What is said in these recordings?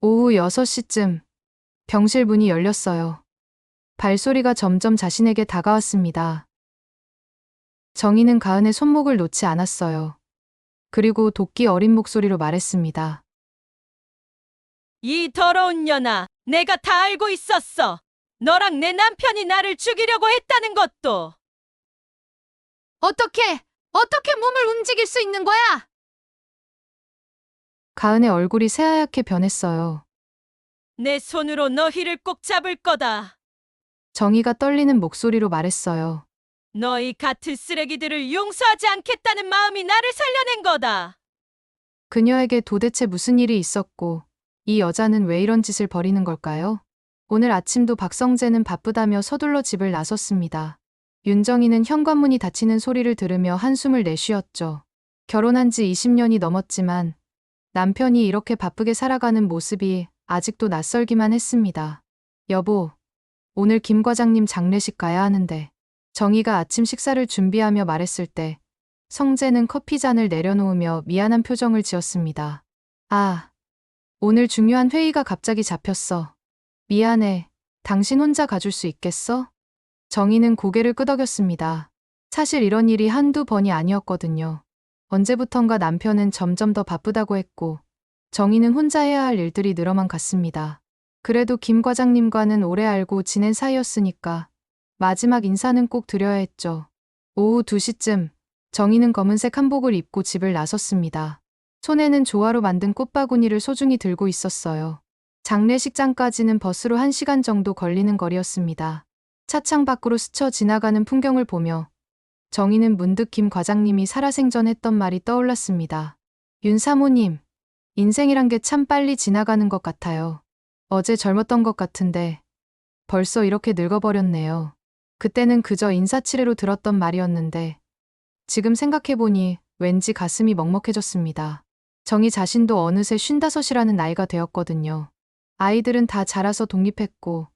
오후 6시쯤 병실 문이 열렸어요. 발소리가 점점 자신에게 다가왔습니다. 정희는 가은의 손목을 놓지 않았어요. 그리고 도끼 어린 목소리로 말했습니다. 이 더러운 년아, 내가 다 알고 있었어. 너랑 내 남편이 나를 죽이려고 했다는 것도. 어떻게 몸을 움직일 수 있는 거야? 가은의 얼굴이 새하얗게 변했어요. 내 손으로 너희를 꼭 잡을 거다. 정희가 떨리는 목소리로 말했어요. 너희 같은 쓰레기들을 용서하지 않겠다는 마음이 나를 살려낸 거다. 그녀에게 도대체 무슨 일이 있었고 이 여자는 왜 이런 짓을 벌이는 걸까요? 오늘 아침도 박성재는 바쁘다며 서둘러 집을 나섰습니다. 윤정이는 현관문이 닫히는 소리를 들으며 한숨을 내쉬었죠. 결혼한 지 20년이 넘었지만 남편이 이렇게 바쁘게 살아가는 모습이 아직도 낯설기만 했습니다. 여보, 오늘 김 과장님 장례식 가야 하는데. 정희가 아침 식사를 준비하며 말했을 때 성재는 커피잔을 내려놓으며 미안한 표정을 지었습니다. 아, 오늘 중요한 회의가 갑자기 잡혔어. 미안해. 당신 혼자 가줄 수 있겠어? 정희는 고개를 끄덕였습니다. 사실 이런 일이 한두 번이 아니었거든요. 언제부턴가 남편은 점점 더 바쁘다고 했고 정희는 혼자 해야 할 일들이 늘어만 갔습니다. 그래도 김 과장님과는 오래 알고 지낸 사이였으니까 마지막 인사는 꼭 드려야 했죠. 오후 2시쯤 정희는 검은색 한복을 입고 집을 나섰습니다. 손에는 조화로 만든 꽃바구니를 소중히 들고 있었어요. 장례식장까지는 버스로 1시간 정도 걸리는 거리였습니다. 차창 밖으로 스쳐 지나가는 풍경을 보며 정희는 문득 김 과장님이 살아생전했던 말이 떠올랐습니다. 윤 사모님, 인생이란 게 참 빨리 지나가는 것 같아요. 어제 젊었던 것 같은데 벌써 이렇게 늙어버렸네요. 그때는 그저 인사치레로 들었던 말이었는데 지금 생각해보니 왠지 가슴이 먹먹해졌습니다. 정희 자신도 어느새 55이라는 나이가 되었거든요. 아이들은 다 자라서 독립했고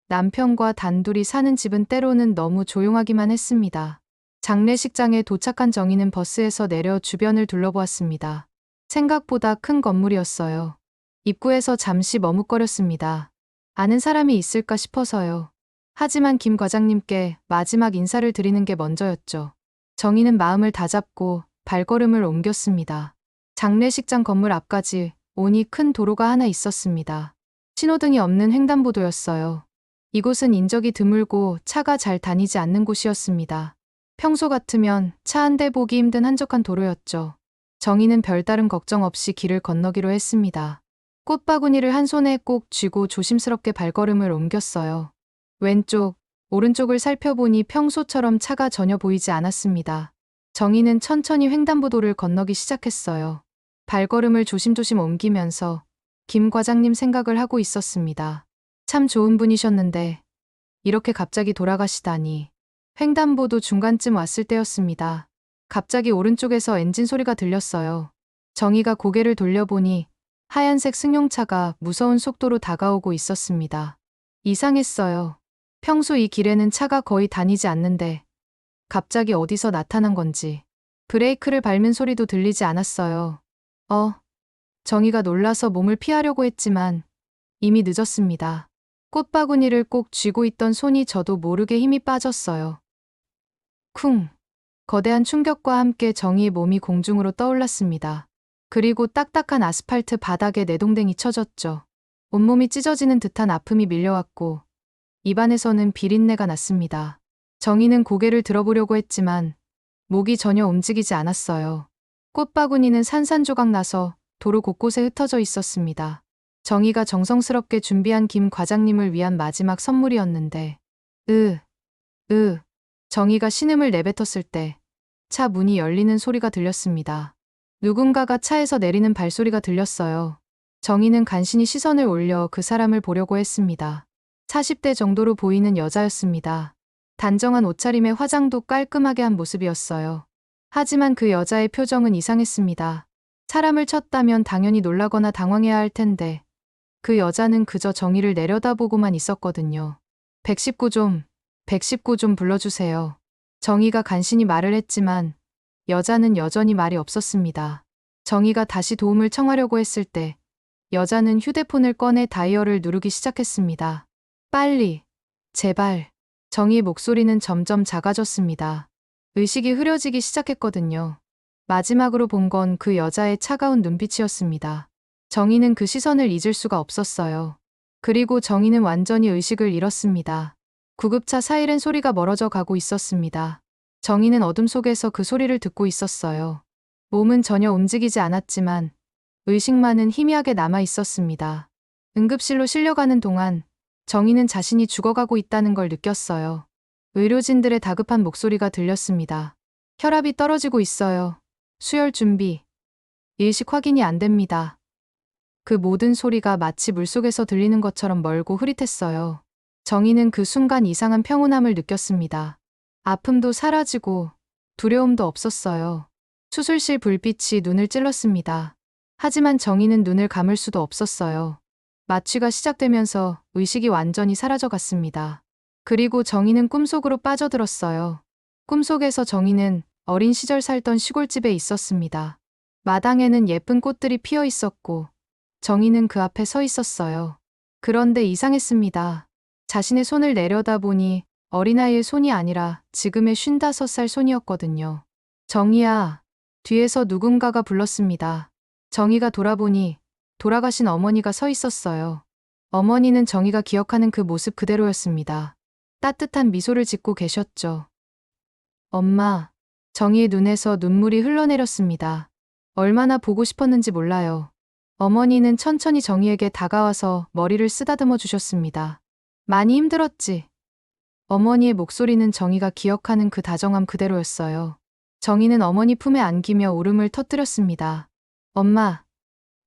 남편과 단둘이 사는 집은 때로는 너무 조용하기만 했습니다. 장례식장에 도착한 정희는 버스에서 내려 주변을 둘러보았습니다. 생각보다 큰 건물이었어요. 입구에서 잠시 머뭇거렸습니다. 아는 사람이 있을까 싶어서요. 하지만 김 과장님께 마지막 인사를 드리는 게 먼저였죠. 정희는 마음을 다잡고 발걸음을 옮겼습니다. 장례식장 건물 앞까지 오니 큰 도로가 하나 있었습니다. 신호등이 없는 횡단보도였어요. 이곳은 인적이 드물고 차가 잘 다니지 않는 곳이었습니다. 평소 같으면 차 한 대 보기 힘든 한적한 도로였죠. 정희는 별다른 걱정 없이 길을 건너기로 했습니다. 꽃바구니를 한 손에 꼭 쥐고 조심스럽게 발걸음을 옮겼어요. 왼쪽, 오른쪽을 살펴보니 평소처럼 차가 전혀 보이지 않았습니다. 정희는 천천히 횡단보도를 건너기 시작했어요. 발걸음을 조심조심 옮기면서 김 과장님 생각을 하고 있었습니다. 참 좋은 분이셨는데 이렇게 갑자기 돌아가시다니. 횡단보도 중간쯤 왔을 때였습니다. 갑자기 오른쪽에서 엔진 소리가 들렸어요. 정희가 고개를 돌려보니 하얀색 승용차가 무서운 속도로 다가오고 있었습니다. 이상했어요. 평소 이 길에는 차가 거의 다니지 않는데 갑자기 어디서 나타난 건지 브레이크를 밟는 소리도 들리지 않았어요. 정희가 놀라서 몸을 피하려고 했지만 이미 늦었습니다. 꽃바구니를 꼭 쥐고 있던 손이 저도 모르게 힘이 빠졌어요. 쿵! 거대한 충격과 함께 정희의 몸이 공중으로 떠올랐습니다. 그리고 딱딱한 아스팔트 바닥에 내동댕이 쳐졌죠. 온몸이 찢어지는 듯한 아픔이 밀려왔고 입안에서는 비린내가 났습니다. 정희는 고개를 들어보려고 했지만 목이 전혀 움직이지 않았어요. 꽃바구니는 산산조각 나서 도로 곳곳에 흩어져 있었습니다. 정희가 정성스럽게 준비한 김 과장님을 위한 마지막 선물이었는데 정희가 신음을 내뱉었을 때 차 문이 열리는 소리가 들렸습니다. 누군가가 차에서 내리는 발소리가 들렸어요. 정희는 간신히 시선을 올려 그 사람을 보려고 했습니다. 40대 정도로 보이는 여자였습니다. 단정한 옷차림에 화장도 깔끔하게 한 모습이었어요. 하지만 그 여자의 표정은 이상했습니다. 사람을 쳤다면 당연히 놀라거나 당황해야 할 텐데 그 여자는 그저 정희를 내려다보고만 있었거든요. 119 좀 불러주세요. 정희가 간신히 말을 했지만 여자는 여전히 말이 없었습니다. 정희가 다시 도움을 청하려고 했을 때 여자는 휴대폰을 꺼내 다이얼을 누르기 시작했습니다. 빨리, 제발. 정희의 목소리는 점점 작아졌습니다. 의식이 흐려지기 시작했거든요. 마지막으로 본 건 그 여자의 차가운 눈빛이었습니다. 정희는 그 시선을 잊을 수가 없었어요. 그리고 정희는 완전히 의식을 잃었습니다. 구급차 사이렌 소리가 멀어져 가고 있었습니다. 정희는 어둠 속에서 그 소리를 듣고 있었어요. 몸은 전혀 움직이지 않았지만 의식만은 희미하게 남아 있었습니다. 응급실로 실려가는 동안 정희는 자신이 죽어가고 있다는 걸 느꼈어요. 의료진들의 다급한 목소리가 들렸습니다. 혈압이 떨어지고 있어요. 수혈 준비. 일식 확인이 안 됩니다. 그 모든 소리가 마치 물속에서 들리는 것처럼 멀고 흐릿했어요. 정희는 그 순간 이상한 평온함을 느꼈습니다. 아픔도 사라지고 두려움도 없었어요. 수술실 불빛이 눈을 찔렀습니다. 하지만 정희는 눈을 감을 수도 없었어요. 마취가 시작되면서 의식이 완전히 사라져갔습니다. 그리고 정희는 꿈속으로 빠져들었어요. 꿈속에서 정희는 어린 시절 살던 시골집에 있었습니다. 마당에는 예쁜 꽃들이 피어 있었고 정희는 그 앞에 서 있었어요. 그런데 이상했습니다. 자신의 손을 내려다보니 어린아이의 손이 아니라 지금의 55살 손이었거든요. 정희야. 뒤에서 누군가가 불렀습니다. 정희가 돌아보니 돌아가신 어머니가 서 있었어요. 어머니는 정희가 기억하는 그 모습 그대로였습니다. 따뜻한 미소를 짓고 계셨죠. 엄마. 정희의 눈에서 눈물이 흘러내렸습니다. 얼마나 보고 싶었는지 몰라요. 어머니는 천천히 정희에게 다가와서 머리를 쓰다듬어 주셨습니다. 많이 힘들었지? 어머니의 목소리는 정희가 기억하는 그 다정함 그대로였어요. 정희는 어머니 품에 안기며 울음을 터뜨렸습니다. 엄마,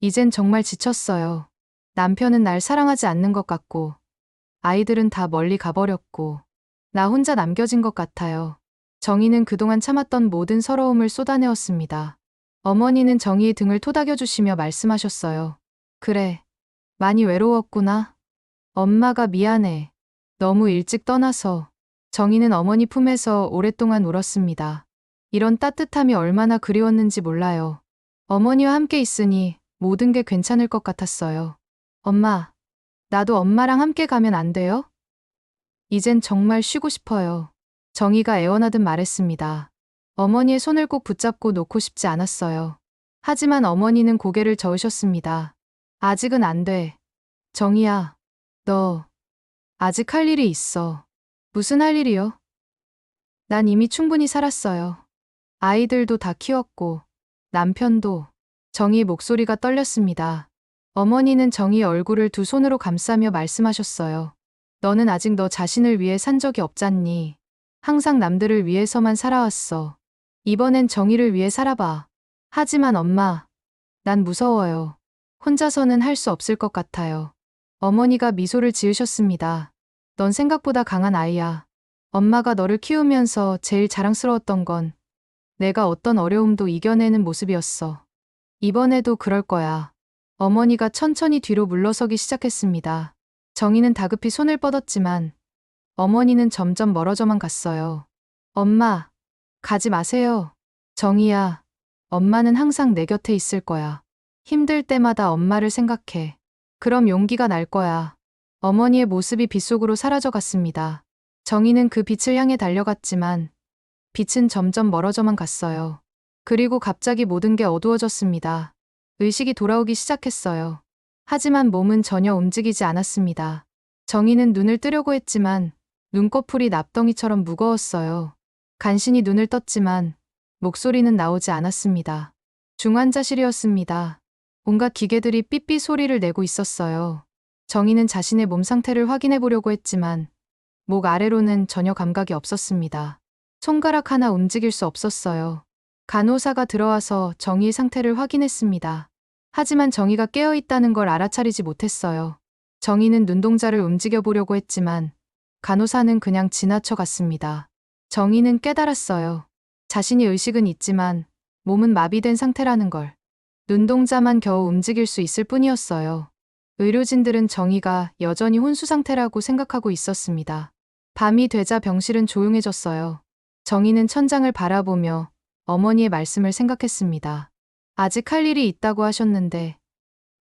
이젠 정말 지쳤어요. 남편은 날 사랑하지 않는 것 같고, 아이들은 다 멀리 가버렸고, 나 혼자 남겨진 것 같아요. 정희는 그동안 참았던 모든 서러움을 쏟아내었습니다. 어머니는 정희의 등을 토닥여주시며 말씀하셨어요. 그래, 많이 외로웠구나. 엄마가 미안해. 너무 일찍 떠나서. 정희는 어머니 품에서 오랫동안 울었습니다. 이런 따뜻함이 얼마나 그리웠는지 몰라요. 어머니와 함께 있으니 모든 게 괜찮을 것 같았어요. 엄마, 나도 엄마랑 함께 가면 안 돼요? 이젠 정말 쉬고 싶어요. 정희가 애원하듯 말했습니다. 어머니의 손을 꼭 붙잡고 놓고 싶지 않았어요. 하지만 어머니는 고개를 저으셨습니다. 아직은 안 돼. 정희야, 너 아직 할 일이 있어. 무슨 할 일이요? 난 이미 충분히 살았어요. 아이들도 다 키웠고 남편도. 정희의 목소리가 떨렸습니다. 어머니는 정희의 얼굴을 두 손으로 감싸며 말씀하셨어요. 너는 아직 너 자신을 위해 산 적이 없잖니. 항상 남들을 위해서만 살아왔어. 이번엔 정희를 위해 살아봐. 하지만 엄마, 난 무서워요. 혼자서는 할 수 없을 것 같아요. 어머니가 미소를 지으셨습니다. 넌 생각보다 강한 아이야. 엄마가 너를 키우면서 제일 자랑스러웠던 건 내가 어떤 어려움도 이겨내는 모습이었어. 이번에도 그럴 거야. 어머니가 천천히 뒤로 물러서기 시작했습니다. 정희는 다급히 손을 뻗었지만 어머니는 점점 멀어져만 갔어요. 엄마, 가지 마세요. 정희야, 엄마는 항상 내 곁에 있을 거야. 힘들 때마다 엄마를 생각해. 그럼 용기가 날 거야. 어머니의 모습이 빛 속으로 사라져 갔습니다. 정희는 그 빛을 향해 달려갔지만 빛은 점점 멀어져만 갔어요. 그리고 갑자기 모든 게 어두워졌습니다. 의식이 돌아오기 시작했어요. 하지만 몸은 전혀 움직이지 않았습니다. 정희는 눈을 뜨려고 했지만 눈꺼풀이 납덩이처럼 무거웠어요. 간신히 눈을 떴지만 목소리는 나오지 않았습니다. 중환자실이었습니다. 온갖 기계들이 삐삐 소리를 내고 있었어요. 정희는 자신의 몸 상태를 확인해 보려고 했지만 목 아래로는 전혀 감각이 없었습니다. 손가락 하나 움직일 수 없었어요. 간호사가 들어와서 정희의 상태를 확인했습니다. 하지만 정희가 깨어 있다는 걸 알아차리지 못했어요. 정희는 눈동자를 움직여 보려고 했지만 간호사는 그냥 지나쳐 갔습니다. 정희는 깨달았어요. 자신이 의식은 있지만 몸은 마비된 상태라는 걸. 눈동자만 겨우 움직일 수 있을 뿐이었어요. 의료진들은 정희가 여전히 혼수 상태라고 생각하고 있었습니다. 밤이 되자 병실은 조용해졌어요. 정희는 천장을 바라보며 어머니의 말씀을 생각했습니다. 아직 할 일이 있다고 하셨는데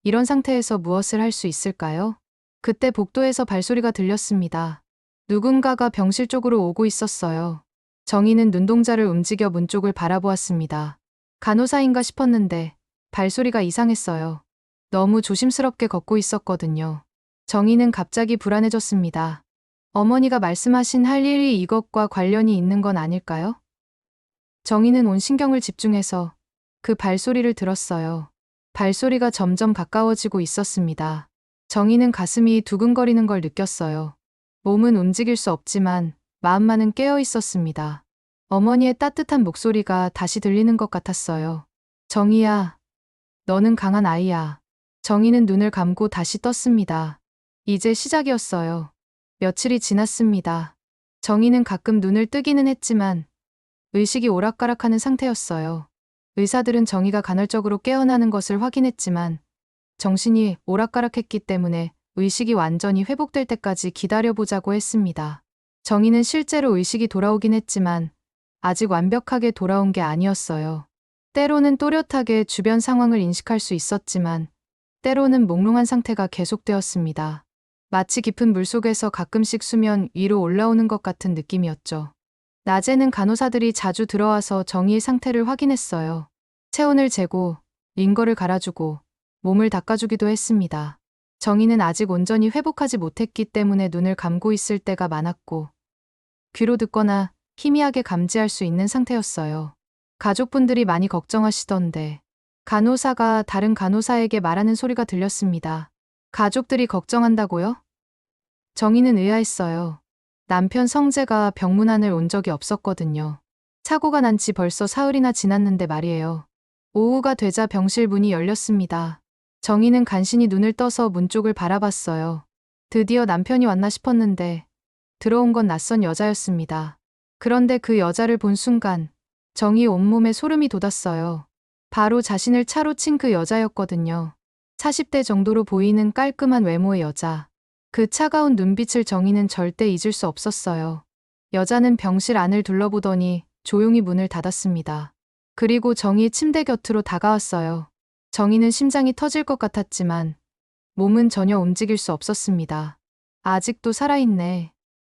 이런 상태에서 무엇을 할 수 있을까요? 그때 복도에서 발소리가 들렸습니다. 누군가가 병실 쪽으로 오고 있었어요. 정희는 눈동자를 움직여 문 쪽을 바라보았습니다. 간호사인가 싶었는데 발소리가 이상했어요. 너무 조심스럽게 걷고 있었거든요. 정희는 갑자기 불안해졌습니다. 어머니가 말씀하신 할 일이 이것과 관련이 있는 건 아닐까요? 정희는 온 신경을 집중해서 그 발소리를 들었어요. 발소리가 점점 가까워지고 있었습니다. 정희는 가슴이 두근거리는 걸 느꼈어요. 몸은 움직일 수 없지만 마음만은 깨어 있었습니다. 어머니의 따뜻한 목소리가 다시 들리는 것 같았어요. 정희야, 너는 강한 아이야. 정희는 눈을 감고 다시 떴습니다. 이제 시작이었어요. 며칠이 지났습니다. 정희는 가끔 눈을 뜨기는 했지만 의식이 오락가락하는 상태였어요. 의사들은 정희가 간헐적으로 깨어나는 것을 확인했지만 정신이 오락가락했기 때문에 의식이 완전히 회복될 때까지 기다려보자고 했습니다. 정희는 실제로 의식이 돌아오긴 했지만 아직 완벽하게 돌아온 게 아니었어요. 때로는 또렷하게 주변 상황을 인식할 수 있었지만 때로는 몽롱한 상태가 계속되었습니다. 마치 깊은 물속에서 가끔씩 수면 위로 올라오는 것 같은 느낌이었죠. 낮에는 간호사들이 자주 들어와서 정희의 상태를 확인했어요. 체온을 재고 링거를 갈아주고 몸을 닦아주기도 했습니다. 정희는 아직 온전히 회복하지 못했기 때문에 눈을 감고 있을 때가 많았고 귀로 듣거나 희미하게 감지할 수 있는 상태였어요. 가족분들이 많이 걱정하시던데 간호사가 다른 간호사에게 말하는 소리가 들렸습니다. 가족들이 걱정한다고요? 정희는 의아했어요. 남편 성재가 병문안을 온 적이 없었거든요. 사고가 난 지 벌써 사흘이나 지났는데 말이에요. 오후가 되자 병실 문이 열렸습니다. 정희는 간신히 눈을 떠서 문 쪽을 바라봤어요. 드디어 남편이 왔나 싶었는데 들어온 건 낯선 여자였습니다. 그런데 그 여자를 본 순간 정희 온몸에 소름이 돋았어요. 바로 자신을 차로 친 그 여자였거든요. 40대 정도로 보이는 깔끔한 외모의 여자. 그 차가운 눈빛을 정희는 절대 잊을 수 없었어요. 여자는 병실 안을 둘러보더니 조용히 문을 닫았습니다. 그리고 정희 침대 곁으로 다가왔어요. 정희는 심장이 터질 것 같았지만 몸은 전혀 움직일 수 없었습니다. 아직도 살아있네.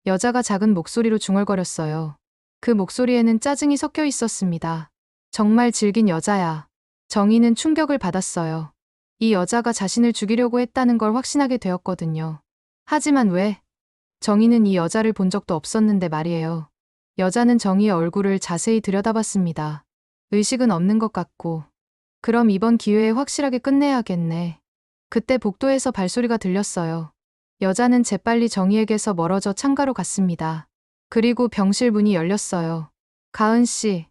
여자가 작은 목소리로 중얼거렸어요. 그 목소리에는 짜증이 섞여 있었습니다. 정말 질긴 여자야. 정희는 충격을 받았어요. 이 여자가 자신을 죽이려고 했다는 걸 확신하게 되었거든요. 하지만 왜? 정희는 이 여자를 본 적도 없었는데 말이에요. 여자는 정희의 얼굴을 자세히 들여다봤습니다. 의식은 없는 것 같고, 그럼 이번 기회에 확실하게 끝내야겠네. 그때 복도에서 발소리가 들렸어요. 여자는 재빨리 정희에게서 멀어져 창가로 갔습니다. 그리고 병실 문이 열렸어요. 가은 씨,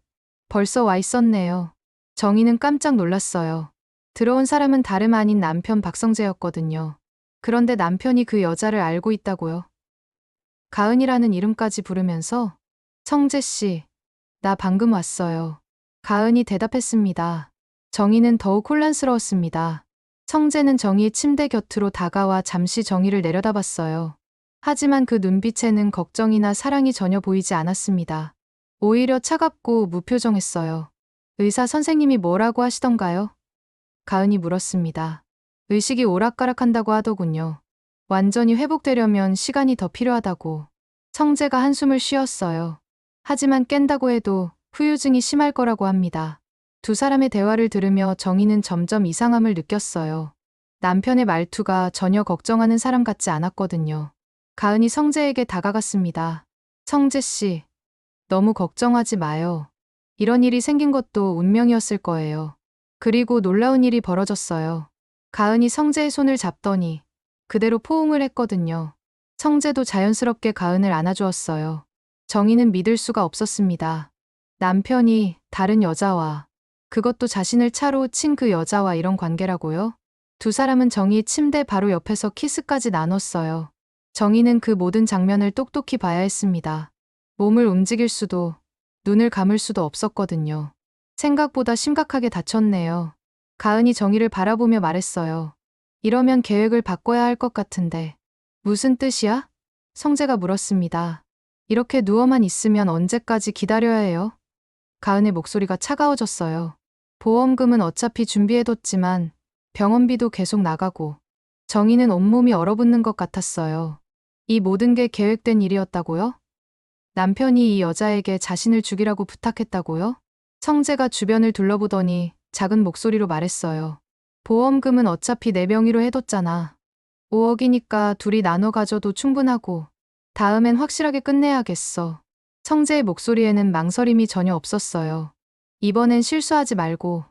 벌써 와 있었네요. 정희는 깜짝 놀랐어요. 들어온 사람은 다름 아닌 남편 박성재였거든요. 그런데 남편이 그 여자를 알고 있다고요? 가은이라는 이름까지 부르면서 성재 씨, 나 방금 왔어요. 가은이 대답했습니다. 정희는 더욱 혼란스러웠습니다. 성재는 정희의 침대 곁으로 다가와 잠시 정희를 내려다봤어요. 하지만 그 눈빛에는 걱정이나 사랑이 전혀 보이지 않았습니다. 오히려 차갑고 무표정했어요. 의사 선생님이 뭐라고 하시던가요? 가은이 물었습니다. 의식이 오락가락한다고 하더군요. 완전히 회복되려면 시간이 더 필요하다고. 성재가 한숨을 쉬었어요. 하지만 깬다고 해도 후유증이 심할 거라고 합니다. 두 사람의 대화를 들으며 정희는 점점 이상함을 느꼈어요. 남편의 말투가 전혀 걱정하는 사람 같지 않았거든요. 가은이 성재에게 다가갔습니다. 성재 씨, 너무 걱정하지 마요. 이런 일이 생긴 것도 운명이었을 거예요. 그리고 놀라운 일이 벌어졌어요. 가은이 성재의 손을 잡더니 그대로 포옹을 했거든요. 성재도 자연스럽게 가은을 안아주었어요. 정희는 믿을 수가 없었습니다. 남편이 다른 여자와, 그것도 자신을 차로 친 그 여자와 이런 관계라고요? 두 사람은 정희 침대 바로 옆에서 키스까지 나눴어요. 정희는 그 모든 장면을 똑똑히 봐야 했습니다. 몸을 움직일 수도, 눈을 감을 수도 없었거든요. 생각보다 심각하게 다쳤네요. 가은이 정희를 바라보며 말했어요. 이러면 계획을 바꿔야 할 것 같은데. 무슨 뜻이야? 성재가 물었습니다. 이렇게 누워만 있으면 언제까지 기다려야 해요? 가은의 목소리가 차가워졌어요. 보험금은 어차피 준비해뒀지만 병원비도 계속 나가고 정희는 온몸이 얼어붙는 것 같았어요. 이 모든 게 계획된 일이었다고요? 남편이 이 여자에게 자신을 죽이라고 부탁했다고요? 성재가 주변을 둘러보더니 작은 목소리로 말했어요. 보험금은 어차피 내 명의로 해뒀잖아. 5억이니까 둘이 나눠 가져도 충분하고 다음엔 확실하게 끝내야겠어. 성재의 목소리에는 망설임이 전혀 없었어요. 이번엔 실수하지 말고.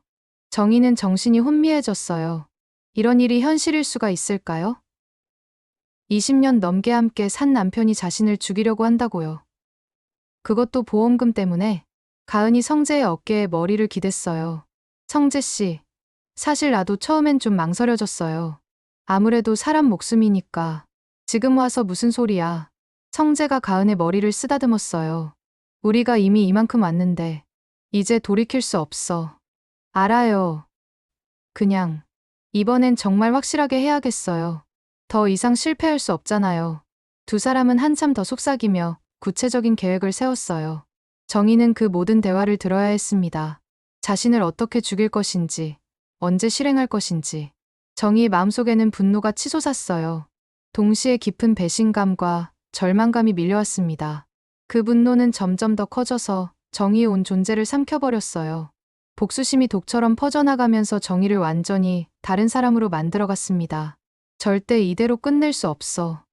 정희는 정신이 혼미해졌어요. 이런 일이 현실일 수가 있을까요? 20년 넘게 함께 산 남편이 자신을 죽이려고 한다고요. 그것도 보험금 때문에. 가은이 성재의 어깨에 머리를 기댔어요. 성재 씨, 사실 나도 처음엔 좀 망설여졌어요. 아무래도 사람 목숨이니까. 지금 와서 무슨 소리야. 성재가 가은의 머리를 쓰다듬었어요. 우리가 이미 이만큼 왔는데 이제 돌이킬 수 없어. 알아요. 그냥 이번엔 정말 확실하게 해야겠어요. 더 이상 실패할 수 없잖아요. 두 사람은 한참 더 속삭이며 구체적인 계획을 세웠어요. 정희는 그 모든 대화를 들어야 했습니다. 자신을 어떻게 죽일 것인지, 언제 실행할 것인지. 정희의 마음속에는 분노가 치솟았어요. 동시에 깊은 배신감과 절망감이 밀려왔습니다. 그 분노는 점점 더 커져서 정희의 온 존재를 삼켜버렸어요. 복수심이 독처럼 퍼져나가면서 정희를 완전히 다른 사람으로 만들어갔습니다. 절대 이대로 끝낼 수 없어.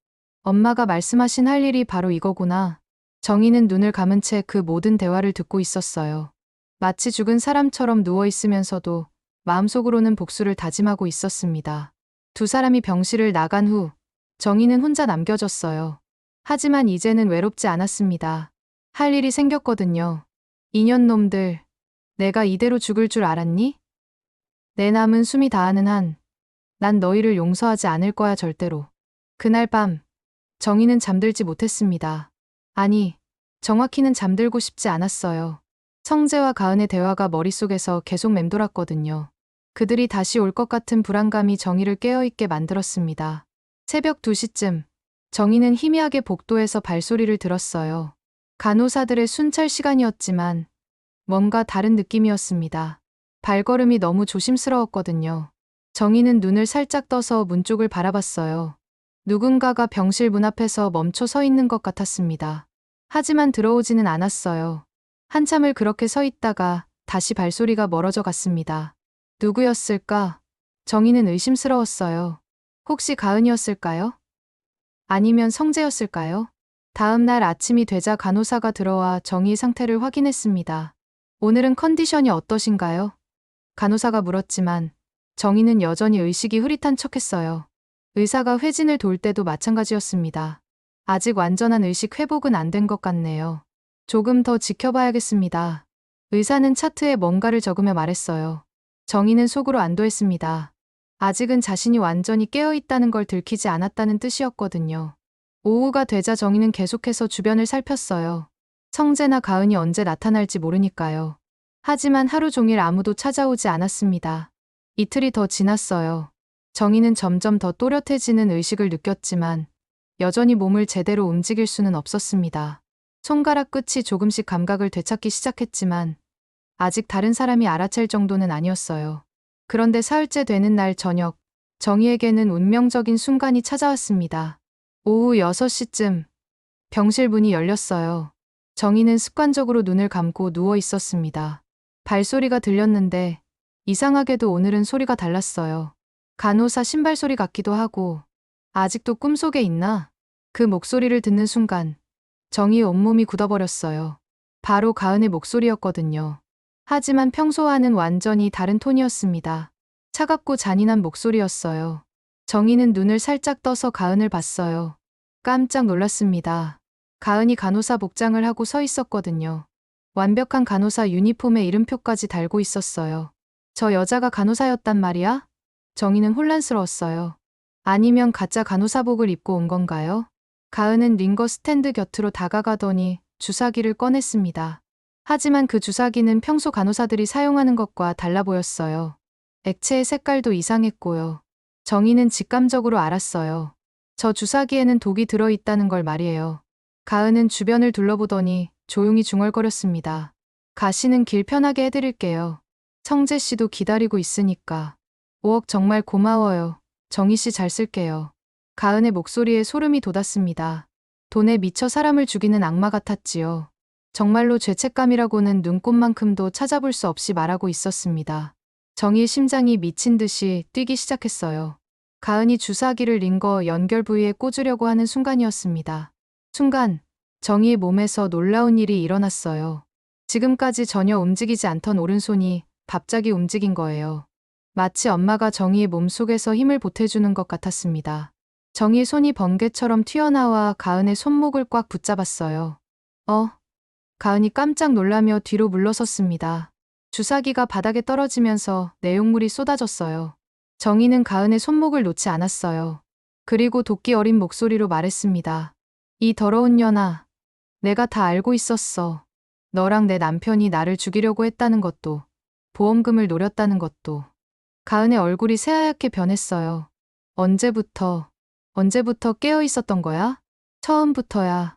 엄마가 말씀하신 할 일이 바로 이거구나. 정희는 눈을 감은 채 그 모든 대화를 듣고 있었어요. 마치 죽은 사람처럼 누워있으면서도 마음속으로는 복수를 다짐하고 있었습니다. 두 사람이 병실을 나간 후 정희는 혼자 남겨졌어요. 하지만 이제는 외롭지 않았습니다. 할 일이 생겼거든요. 인연놈들, 내가 이대로 죽을 줄 알았니? 내 남은 숨이 다하는 한, 난 너희를 용서하지 않을 거야 절대로. 그날 밤, 정희는 잠들지 못했습니다. 아니, 정확히는 잠들고 싶지 않았어요. 성재와 가은의 대화가 머릿속에서 계속 맴돌았거든요. 그들이 다시 올 것 같은 불안감이 정희를 깨어있게 만들었습니다. 새벽 2시쯤, 정희는 희미하게 복도에서 발소리를 들었어요. 간호사들의 순찰 시간이었지만 뭔가 다른 느낌이었습니다. 발걸음이 너무 조심스러웠거든요. 정희는 눈을 살짝 떠서 문 쪽을 바라봤어요. 누군가가 병실 문 앞에서 멈춰 서 있는 것 같았습니다. 하지만 들어오지는 않았어요. 한참을 그렇게 서 있다가 다시 발소리가 멀어져 갔습니다. 누구였을까? 정희는 의심스러웠어요. 혹시 가은이었을까요? 아니면 성재였을까요? 다음 날 아침이 되자 간호사가 들어와 정희의 상태를 확인했습니다. 오늘은 컨디션이 어떠신가요? 간호사가 물었지만 정희는 여전히 의식이 흐릿한 척했어요. 의사가 회진을 돌 때도 마찬가지였습니다. 아직 완전한 의식 회복은 안 된 것 같네요. 조금 더 지켜봐야겠습니다. 의사는 차트에 뭔가를 적으며 말했어요. 정희는 속으로 안도했습니다. 아직은 자신이 완전히 깨어있다는 걸 들키지 않았다는 뜻이었거든요. 오후가 되자 정희는 계속해서 주변을 살폈어요. 성재나 가은이 언제 나타날지 모르니까요. 하지만 하루 종일 아무도 찾아오지 않았습니다. 이틀이 더 지났어요. 정희는 점점 더 또렷해지는 의식을 느꼈지만 여전히 몸을 제대로 움직일 수는 없었습니다. 손가락 끝이 조금씩 감각을 되찾기 시작했지만 아직 다른 사람이 알아챌 정도는 아니었어요. 그런데 사흘째 되는 날 저녁, 정희에게는 운명적인 순간이 찾아왔습니다. 오후 6시쯤 병실 문이 열렸어요. 정희는 습관적으로 눈을 감고 누워 있었습니다. 발소리가 들렸는데 이상하게도 오늘은 소리가 달랐어요. 간호사 신발 소리 같기도 하고 아직도 꿈속에 있나? 그 목소리를 듣는 순간 정희의 온몸이 굳어버렸어요. 바로 가은의 목소리였거든요. 하지만 평소와는 완전히 다른 톤이었습니다. 차갑고 잔인한 목소리였어요. 정희는 눈을 살짝 떠서 가은을 봤어요. 깜짝 놀랐습니다. 가은이 간호사 복장을 하고 서 있었거든요. 완벽한 간호사 유니폼에 이름표까지 달고 있었어요. 저 여자가 간호사였단 말이야? 정희는 혼란스러웠어요. 아니면 가짜 간호사복을 입고 온 건가요? 가은은 링거 스탠드 곁으로 다가가더니 주사기를 꺼냈습니다. 하지만 그 주사기는 평소 간호사들이 사용하는 것과 달라 보였어요. 액체의 색깔도 이상했고요. 정희는 직감적으로 알았어요. 저 주사기에는 독이 들어있다는 걸 말이에요. 가은은 주변을 둘러보더니 조용히 중얼거렸습니다. 가시는 길 편하게 해드릴게요. 성재 씨도 기다리고 있으니까. 5억 정말 고마워요. 정희 씨 잘 쓸게요. 가은의 목소리에 소름이 돋았습니다. 돈에 미쳐 사람을 죽이는 악마 같았지요. 정말로 죄책감이라고는 눈꼽만큼도 찾아볼 수 없이 말하고 있었습니다. 정희의 심장이 미친 듯이 뛰기 시작했어요. 가은이 주사기를 링거 연결 부위에 꽂으려고 하는 순간이었습니다. 순간 정희의 몸에서 놀라운 일이 일어났어요. 지금까지 전혀 움직이지 않던 오른손이 갑자기 움직인 거예요. 마치 엄마가 정희의 몸속에서 힘을 보태주는 것 같았습니다. 정희의 손이 번개처럼 튀어나와 가은의 손목을 꽉 붙잡았어요. 가은이 깜짝 놀라며 뒤로 물러섰습니다. 주사기가 바닥에 떨어지면서 내용물이 쏟아졌어요. 정희는 가은의 손목을 놓지 않았어요. 그리고 도끼 어린 목소리로 말했습니다. 이 더러운 년아, 내가 다 알고 있었어. 너랑 내 남편이 나를 죽이려고 했다는 것도, 보험금을 노렸다는 것도. 가은의 얼굴이 새하얗게 변했어요. 언제부터 깨어 있었던 거야? 처음부터야.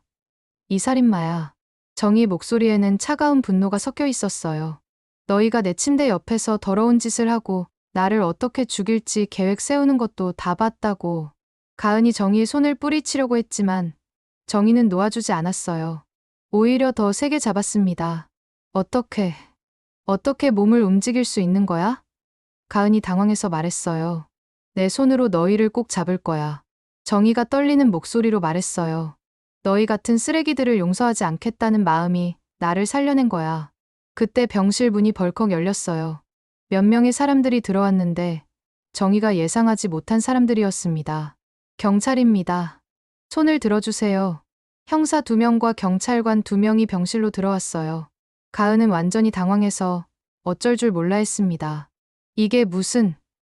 이 살인마야. 정희 목소리에는 차가운 분노가 섞여 있었어요. 너희가 내 침대 옆에서 더러운 짓을 하고 나를 어떻게 죽일지 계획 세우는 것도 다 봤다고. 가은이 정희의 손을 뿌리치려고 했지만 정희는 놓아주지 않았어요. 오히려 더 세게 잡았습니다. 어떻게 몸을 움직일 수 있는 거야? 가은이 당황해서 말했어요. 내 손으로 너희를 꼭 잡을 거야. 정희가 떨리는 목소리로 말했어요. 너희 같은 쓰레기들을 용서하지 않겠다는 마음이 나를 살려낸 거야. 그때 병실 문이 벌컥 열렸어요. 몇 명의 사람들이 들어왔는데 정희가 예상하지 못한 사람들이었습니다. 경찰입니다. 손을 들어주세요. 형사 2명과 경찰관 2명이 병실로 들어왔어요. 가은은 완전히 당황해서 어쩔 줄 몰라 했습니다. 이게 무슨...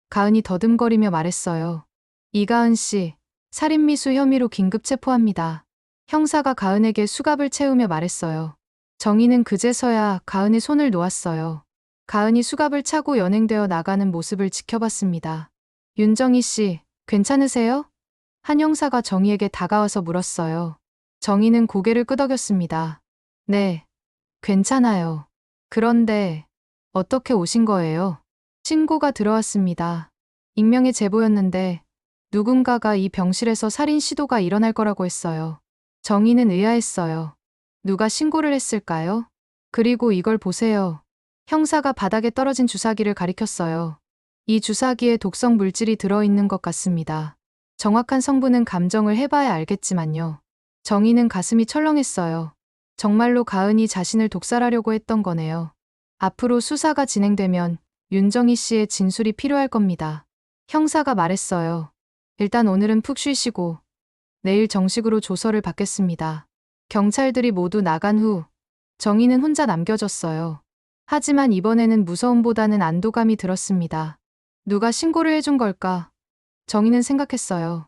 가은이 더듬거리며 말했어요. 이가은 씨, 살인미수 혐의로 긴급 체포합니다. 형사가 가은에게 수갑을 채우며 말했어요. 정희는 그제서야 가은의 손을 놓았어요. 가은이 수갑을 차고 연행되어 나가는 모습을 지켜봤습니다. 윤정희 씨, 괜찮으세요? 한 형사가 정희에게 다가와서 물었어요. 정희는 고개를 끄덕였습니다. 네, 괜찮아요. 그런데 어떻게 오신 거예요? 신고가 들어왔습니다. 익명의 제보였는데 누군가가 이 병실에서 살인 시도가 일어날 거라고 했어요. 정희는 의아했어요. 누가 신고를 했을까요? 그리고 이걸 보세요. 형사가 바닥에 떨어진 주사기를 가리켰어요. 이 주사기에 독성 물질이 들어있는 것 같습니다. 정확한 성분은 감정을 해봐야 알겠지만요. 정희는 가슴이 철렁했어요. 정말로 가은이 자신을 독살하려고 했던 거네요. 앞으로 수사가 진행되면 윤정희 씨의 진술이 필요할 겁니다. 형사가 말했어요. 일단 오늘은 푹 쉬시고 내일 정식으로 조서를 받겠습니다. 경찰들이 모두 나간 후 정희는 혼자 남겨졌어요. 하지만 이번에는 무서움보다는 안도감이 들었습니다. 누가 신고를 해준 걸까? 정희는 생각했어요.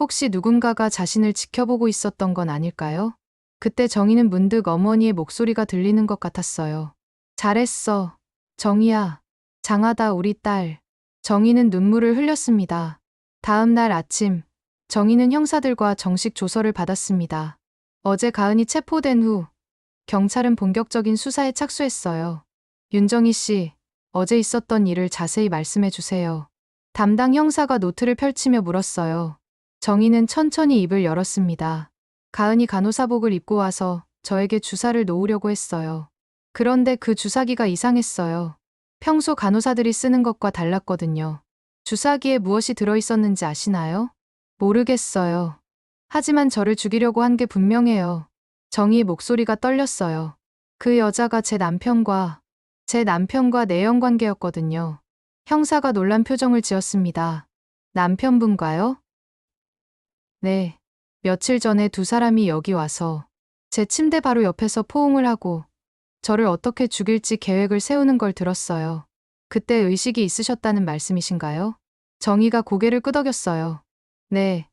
혹시 누군가가 자신을 지켜보고 있었던 건 아닐까요? 그때 정희는 문득 어머니의 목소리가 들리는 것 같았어요. 잘했어. 정희야. 장하다 우리 딸. 정희는 눈물을 흘렸습니다. 다음 날 아침, 정희는 형사들과 정식 조서를 받았습니다. 어제 가은이 체포된 후 경찰은 본격적인 수사에 착수했어요. 윤정희 씨, 어제 있었던 일을 자세히 말씀해 주세요. 담당 형사가 노트를 펼치며 물었어요. 정희는 천천히 입을 열었습니다. 가은이 간호사복을 입고 와서 저에게 주사를 놓으려고 했어요. 그런데 그 주사기가 이상했어요. 평소 간호사들이 쓰는 것과 달랐거든요. 주사기에 무엇이 들어있었는지 아시나요? 모르겠어요. 하지만 저를 죽이려고 한 게 분명해요. 정희의 목소리가 떨렸어요. 그 여자가 제 남편과 내연 관계였거든요. 형사가 놀란 표정을 지었습니다. 남편분과요? 네. 며칠 전에 2사람이 여기 와서 제 침대 바로 옆에서 포옹을 하고 저를 어떻게 죽일지 계획을 세우는 걸 들었어요. 그때 의식이 있으셨다는 말씀이신가요? 정희가 고개를 끄덕였어요. 네.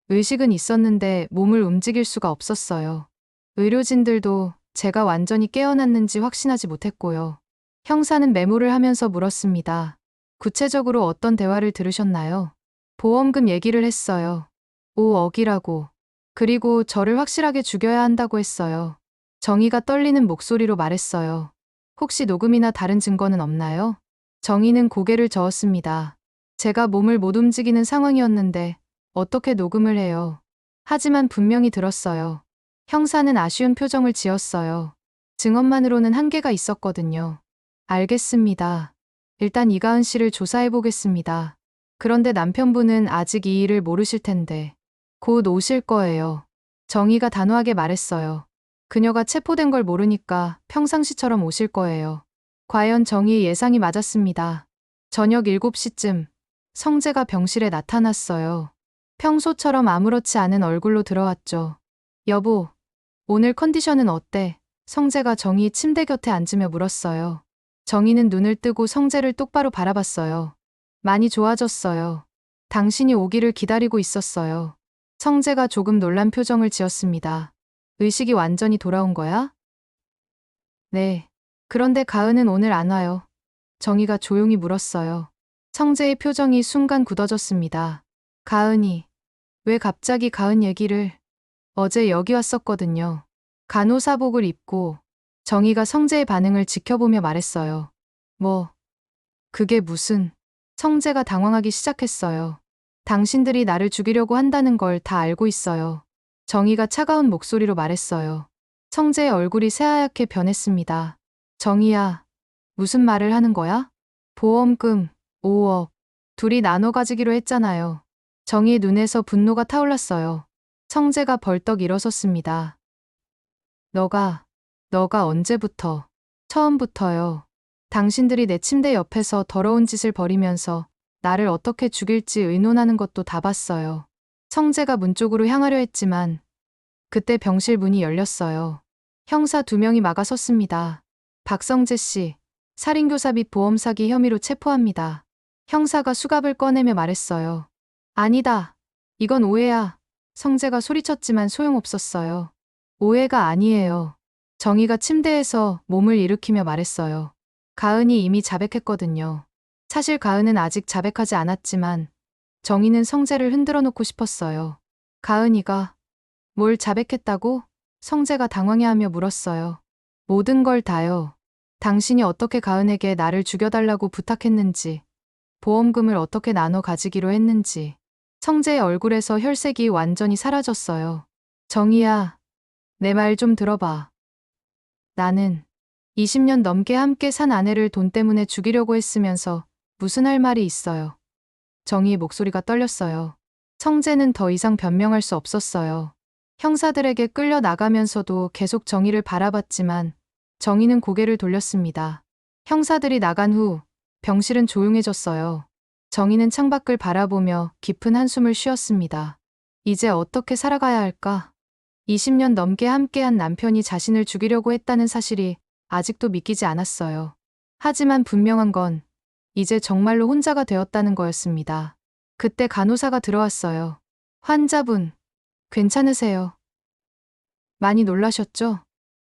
의식은 있었는데 몸을 움직일 수가 없었어요. 의료진들도 제가 완전히 깨어났는지 확신하지 못했고요. 형사는 메모를 하면서 물었습니다. 구체적으로 어떤 대화를 들으셨나요? 보험금 얘기를 했어요. 5억이라고. 그리고 저를 확실하게 죽여야 한다고 했어요. 정희가 떨리는 목소리로 말했어요. 혹시 녹음이나 다른 증거는 없나요? 정희는 고개를 저었습니다. 제가 몸을 못 움직이는 상황이었는데 어떻게 녹음을 해요. 하지만 분명히 들었어요. 형사는 아쉬운 표정을 지었어요. 증언만으로는 한계가 있었거든요. 알겠습니다. 일단 이가은 씨를 조사해 보겠습니다. 그런데 남편분은 아직 이 일을 모르실 텐데 곧 오실 거예요. 정희가 단호하게 말했어요. 그녀가 체포된 걸 모르니까 평상시처럼 오실 거예요. 과연 정희의 예상이 맞았습니다. 저녁 7시쯤 성재가 병실에 나타났어요. 평소처럼 아무렇지 않은 얼굴로 들어왔죠. 여보, 오늘 컨디션은 어때? 성재가 정희 침대 곁에 앉으며 물었어요. 정희는 눈을 뜨고 성재를 똑바로 바라봤어요. 많이 좋아졌어요. 당신이 오기를 기다리고 있었어요. 성재가 조금 놀란 표정을 지었습니다. 의식이 완전히 돌아온 거야? 네. 그런데 가은은 오늘 안 와요. 정희가 조용히 물었어요. 성재의 표정이 순간 굳어졌습니다. 가은이. 왜 갑자기 가은 얘기를? 어제 여기 왔었거든요. 간호사복을 입고 정희가 성재의 반응을 지켜보며 말했어요. 뭐, 그게 무슨? 성재가 당황하기 시작했어요. 당신들이 나를 죽이려고 한다는 걸 다 알고 있어요. 정희가 차가운 목소리로 말했어요. 성재의 얼굴이 새하얗게 변했습니다. 정희야, 무슨 말을 하는 거야? 보험금 5억. 둘이 나눠 가지기로 했잖아요. 정희의 눈에서 분노가 타올랐어요. 성재가 벌떡 일어섰습니다. 너가 언제부터? 처음부터요. 당신들이 내 침대 옆에서 더러운 짓을 벌이면서 나를 어떻게 죽일지 의논하는 것도 다 봤어요. 성재가 문 쪽으로 향하려 했지만 그때 병실 문이 열렸어요. 형사 2명이 막아섰습니다. 박성재 씨, 살인교사 및 보험 사기 혐의로 체포합니다. 형사가 수갑을 꺼내며 말했어요. 아니다. 이건 오해야. 성재가 소리쳤지만 소용없었어요. 오해가 아니에요. 정희가 침대에서 몸을 일으키며 말했어요. 가은이 이미 자백했거든요. 사실 가은은 아직 자백하지 않았지만 정희는 성재를 흔들어 놓고 싶었어요. 가은이가 뭘 자백했다고? 성재가 당황해하며 물었어요. 모든 걸 다요. 당신이 어떻게 가은에게 나를 죽여달라고 부탁했는지, 보험금을 어떻게 나눠 가지기로 했는지. 성재의 얼굴에서 혈색이 완전히 사라졌어요. 정희야, 내 말 좀 들어봐. 나는 20년 넘게 함께 산 아내를 돈 때문에 죽이려고 했으면서 무슨 할 말이 있어요. 정희의 목소리가 떨렸어요. 성재는 더 이상 변명할 수 없었어요. 형사들에게 끌려 나가면서도 계속 정희를 바라봤지만 정희는 고개를 돌렸습니다. 형사들이 나간 후 병실은 조용해졌어요. 정희는 창밖을 바라보며 깊은 한숨을 쉬었습니다. 이제 어떻게 살아가야 할까? 20년 넘게 함께한 남편이 자신을 죽이려고 했다는 사실이 아직도 믿기지 않았어요. 하지만 분명한 건 이제 정말로 혼자가 되었다는 거였습니다. 그때 간호사가 들어왔어요. 환자분, 괜찮으세요? 많이 놀라셨죠?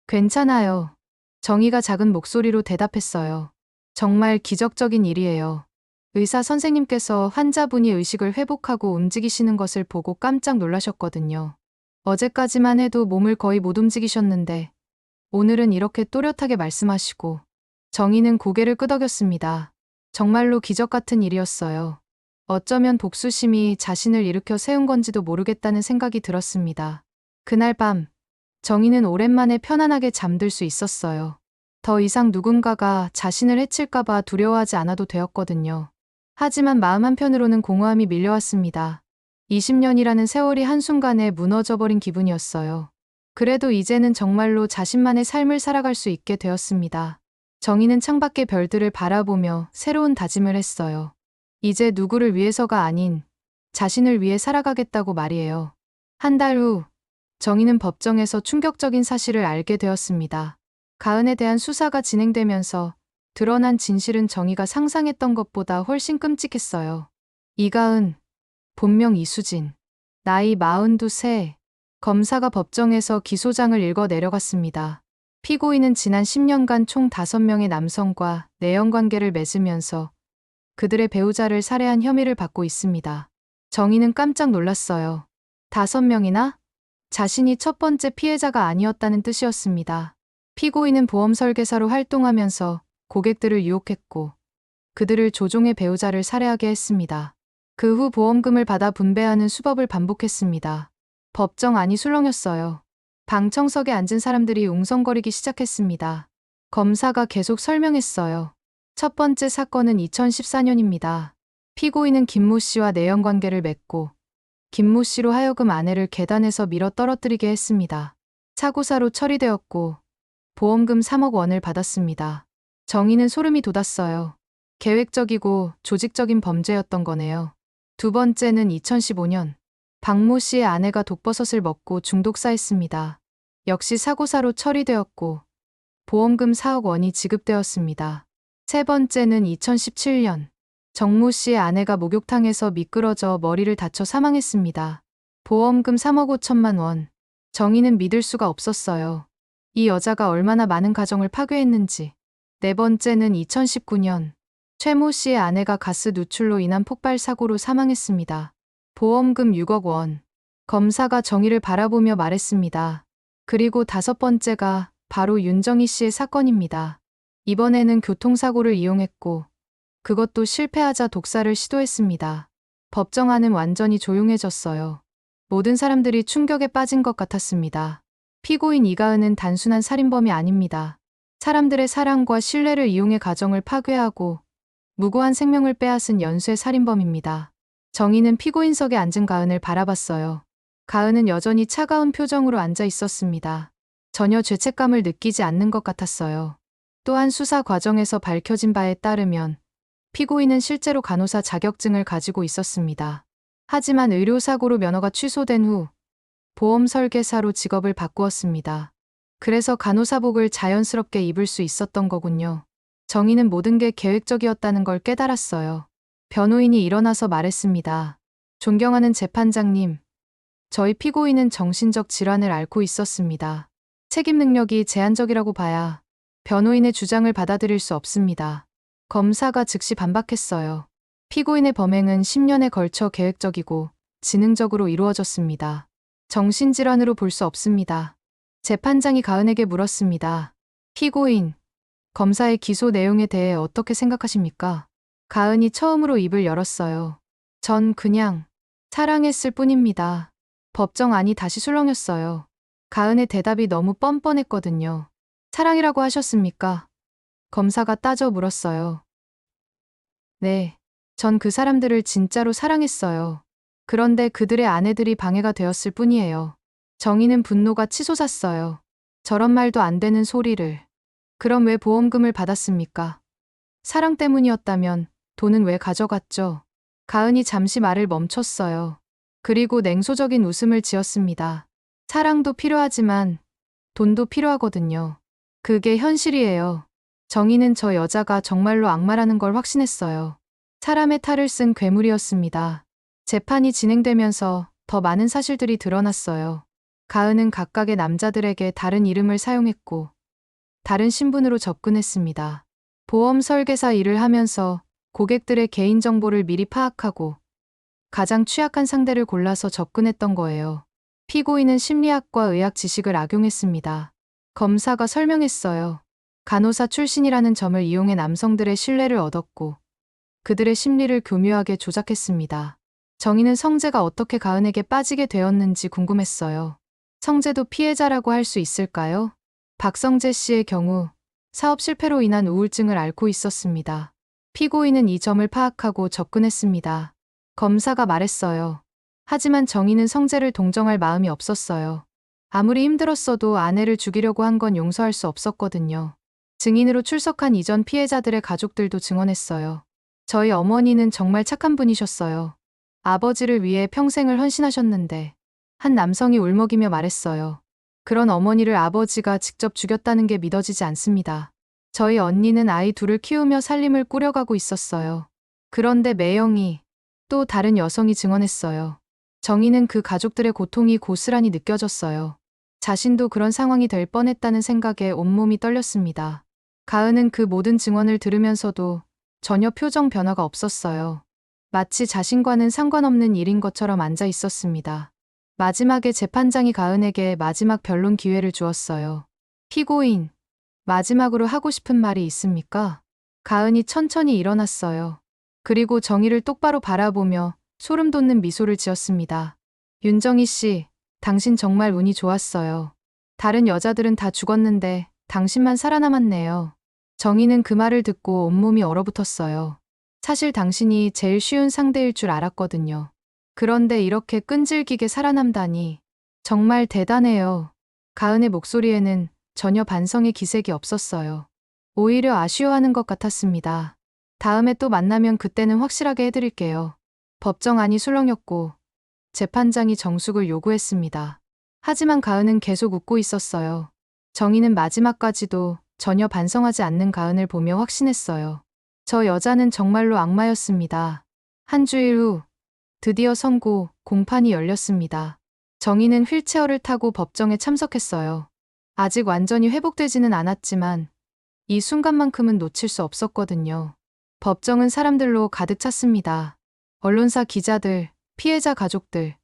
괜찮아요. 정희가 작은 목소리로 대답했어요. 정말 기적적인 일이에요. 의사 선생님께서 환자분이 의식을 회복하고 움직이시는 것을 보고 깜짝 놀라셨거든요. 어제까지만 해도 몸을 거의 못 움직이셨는데 오늘은 이렇게 또렷하게 말씀하시고. 정희는 고개를 끄덕였습니다. 정말로 기적 같은 일이었어요. 어쩌면 복수심이 자신을 일으켜 세운 건지도 모르겠다는 생각이 들었습니다. 그날 밤 정희는 오랜만에 편안하게 잠들 수 있었어요. 더 이상 누군가가 자신을 해칠까봐 두려워하지 않아도 되었거든요. 하지만 마음 한편으로는 공허함이 밀려왔습니다. 20년이라는 세월이 한순간에 무너져버린 기분이었어요. 그래도 이제는 정말로 자신만의 삶을 살아갈 수 있게 되었습니다. 정희는 창밖의 별들을 바라보며 새로운 다짐을 했어요. 이제 누구를 위해서가 아닌 자신을 위해 살아가겠다고 말이에요. 한 달 후 정희는 법정에서 충격적인 사실을 알게 되었습니다. 가은에 대한 수사가 진행되면서 드러난 진실은 정희가 상상했던 것보다 훨씬 끔찍했어요. 이가은, 본명 이수진, 나이 42세. 검사가 법정에서 기소장을 읽어 내려갔습니다. 피고인은 지난 10년간 총 5명의 남성과 내연관계를 맺으면서 그들의 배우자를 살해한 혐의를 받고 있습니다. 정희는 깜짝 놀랐어요. 5명이나? 자신이 첫 번째 피해자가 아니었다는 뜻이었습니다. 피고인은 보험 설계사로 활동하면서 고객들을 유혹했고 그들을 조종의 배우자를 살해하게 했습니다. 그 후 보험금을 받아 분배하는 수법을 반복했습니다. 법정 안이 술렁였어요. 방청석에 앉은 사람들이 웅성거리기 시작했습니다. 검사가 계속 설명했어요. 첫 번째 사건은 2014년입니다. 피고인은 김모 씨와 내연관계를 맺고 김모 씨로 하여금 아내를 계단에서 밀어 떨어뜨리게 했습니다. 사고사로 처리되었고 보험금 3억 원을 받았습니다. 정의는 소름이 돋았어요. 계획적이고 조직적인 범죄였던 거네요. 두 번째는 2015년 박모 씨의 아내가 독버섯을 먹고 중독사했습니다. 역시 사고사로 처리되었고 보험금 4억 원이 지급되었습니다. 세 번째는 2017년 정모 씨의 아내가 목욕탕에서 미끄러져 머리를 다쳐 사망했습니다. 보험금 3억 5천만 원. 정의는 믿을 수가 없었어요. 이 여자가 얼마나 많은 가정을 파괴했는지. 네 번째는 2019년 최모 씨의 아내가 가스 누출로 인한 폭발 사고로 사망했습니다. 보험금 6억 원. 검사가 정의를 바라보며 말했습니다. 그리고 다섯 번째가 바로 윤정희 씨의 사건입니다. 이번에는 교통사고를 이용했고 그것도 실패하자 독사를 시도했습니다. 법정 안은 완전히 조용해졌어요. 모든 사람들이 충격에 빠진 것 같았습니다. 피고인 이가은은 단순한 살인범이 아닙니다. 사람들의 사랑과 신뢰를 이용해 가정을 파괴하고 무고한 생명을 빼앗은 연쇄 살인범입니다. 정의는 피고인석에 앉은 가은을 바라봤어요. 가은은 여전히 차가운 표정으로 앉아 있었습니다. 전혀 죄책감을 느끼지 않는 것 같았어요. 또한 수사 과정에서 밝혀진 바에 따르면 피고인은 실제로 간호사 자격증을 가지고 있었습니다. 하지만 의료사고로 면허가 취소된 후 보험 설계사로 직업을 바꾸었습니다. 그래서 간호사복을 자연스럽게 입을 수 있었던 거군요. 정의는 모든 게 계획적이었다는 걸 깨달았어요. 변호인이 일어나서 말했습니다. 존경하는 재판장님, 저희 피고인은 정신적 질환을 앓고 있었습니다. 책임 능력이 제한적이라고 봐야 변호인의 주장을 받아들일 수 없습니다. 검사가 즉시 반박했어요. 피고인의 범행은 10년에 걸쳐 계획적이고 지능적으로 이루어졌습니다. 정신질환으로 볼 수 없습니다. 재판장이 가은에게 물었습니다. 피고인, 검사의 기소 내용에 대해 어떻게 생각하십니까? 가은이 처음으로 입을 열었어요. 전 그냥 사랑했을 뿐입니다. 법정 안이 다시 술렁였어요. 가은의 대답이 너무 뻔뻔했거든요. 사랑이라고 하셨습니까? 검사가 따져 물었어요. 네, 전 그 사람들을 진짜로 사랑했어요. 그런데 그들의 아내들이 방해가 되었을 뿐이에요. 정의는 분노가 치솟았어요. 저런 말도 안 되는 소리를. 그럼 왜 보험금을 받았습니까? 사랑 때문이었다면 돈은 왜 가져갔죠? 가은이 잠시 말을 멈췄어요. 그리고 냉소적인 웃음을 지었습니다. 사랑도 필요하지만 돈도 필요하거든요. 그게 현실이에요. 정의는 저 여자가 정말로 악마라는 걸 확신했어요. 사람의 탈을 쓴 괴물이었습니다. 재판이 진행되면서 더 많은 사실들이 드러났어요. 가은은 각각의 남자들에게 다른 이름을 사용했고 다른 신분으로 접근했습니다. 보험 설계사 일을 하면서 고객들의 개인정보를 미리 파악하고 가장 취약한 상대를 골라서 접근했던 거예요. 피고인은 심리학과 의학 지식을 악용했습니다. 검사가 설명했어요. 간호사 출신이라는 점을 이용해 남성들의 신뢰를 얻었고 그들의 심리를 교묘하게 조작했습니다. 정의는 성재가 어떻게 가은에게 빠지게 되었는지 궁금했어요. 성재도 피해자라고 할 수 있을까요? 박성재 씨의 경우 사업 실패로 인한 우울증을 앓고 있었습니다. 피고인은 이 점을 파악하고 접근했습니다. 검사가 말했어요. 하지만 정의는 성재를 동정할 마음이 없었어요. 아무리 힘들었어도 아내를 죽이려고 한 건 용서할 수 없었거든요. 증인으로 출석한 이전 피해자들의 가족들도 증언했어요. 저희 어머니는 정말 착한 분이셨어요. 아버지를 위해 평생을 헌신하셨는데 한 남성이 울먹이며 말했어요. 그런 어머니를 아버지가 직접 죽였다는 게 믿어지지 않습니다. 저희 언니는 아이 둘을 키우며 살림을 꾸려가고 있었어요. 그런데 매형이 또 다른 여성이 증언했어요. 정의는 그 가족들의 고통이 고스란히 느껴졌어요. 자신도 그런 상황이 될 뻔했다는 생각에 온몸이 떨렸습니다. 가은은 그 모든 증언을 들으면서도 전혀 표정 변화가 없었어요. 마치 자신과는 상관없는 일인 것처럼 앉아 있었습니다. 마지막에 재판장이 가은에게 마지막 변론 기회를 주었어요. 피고인, 마지막으로 하고 싶은 말이 있습니까? 가은이 천천히 일어났어요. 그리고 정희를 똑바로 바라보며 소름 돋는 미소를 지었습니다. 윤정희 씨, 당신 정말 운이 좋았어요. 다른 여자들은 다 죽었는데 당신만 살아남았네요. 정희는 그 말을 듣고 온몸이 얼어붙었어요. 사실 당신이 제일 쉬운 상대일 줄 알았거든요. 그런데 이렇게 끈질기게 살아남다니 정말 대단해요. 가은의 목소리에는 전혀 반성의 기색이 없었어요. 오히려 아쉬워하는 것 같았습니다. 다음에 또 만나면 그때는 확실하게 해드릴게요. 법정안이 술렁였고 재판장이 정숙을 요구했습니다. 하지만 가은은 계속 웃고 있었어요. 정희는 마지막까지도 전혀 반성하지 않는 가은을 보며 확신했어요. 저 여자는 정말로 악마였습니다. 한 주일 후 드디어 선고 공판이 열렸습니다. 정희는 휠체어를 타고 법정에 참석했어요. 아직 완전히 회복되지는 않았지만 이 순간만큼은 놓칠 수 없었거든요. 법정은 사람들로 가득 찼습니다. 언론사 기자들, 피해자 가족들,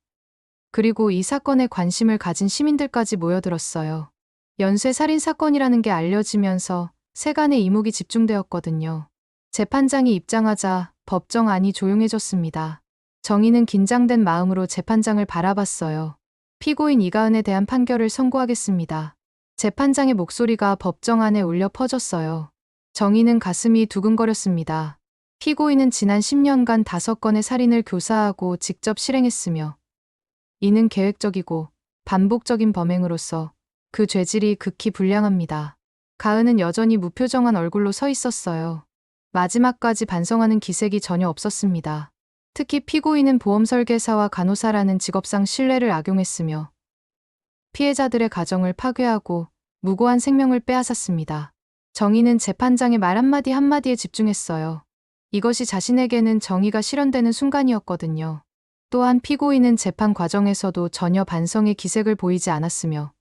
그리고 이 사건에 관심을 가진 시민들까지 모여들었어요. 연쇄 살인 사건이라는 게 알려지면서 세간의 이목이 집중되었거든요. 재판장이 입장하자 법정 안이 조용해졌습니다. 정희는 긴장된 마음으로 재판장을 바라봤어요. 피고인 이가은에 대한 판결을 선고하겠습니다. 재판장의 목소리가 법정 안에 울려 퍼졌어요. 정희는 가슴이 두근거렸습니다. 피고인은 지난 10년간 5건의 살인을 교사하고 직접 실행했으며 이는 계획적이고 반복적인 범행으로서 그 죄질이 극히 불량합니다. 가은은 여전히 무표정한 얼굴로 서 있었어요. 마지막까지 반성하는 기색이 전혀 없었습니다. 특히 피고인은 보험 설계사와 간호사라는 직업상 신뢰를 악용했으며 피해자들의 가정을 파괴하고 무고한 생명을 빼앗았습니다. 정희는 재판장의 말 한마디 한마디에 집중했어요. 이것이 자신에게는 정의가 실현되는 순간이었거든요. 또한 피고인은 재판 과정에서도 전혀 반성의 기색을 보이지 않았으며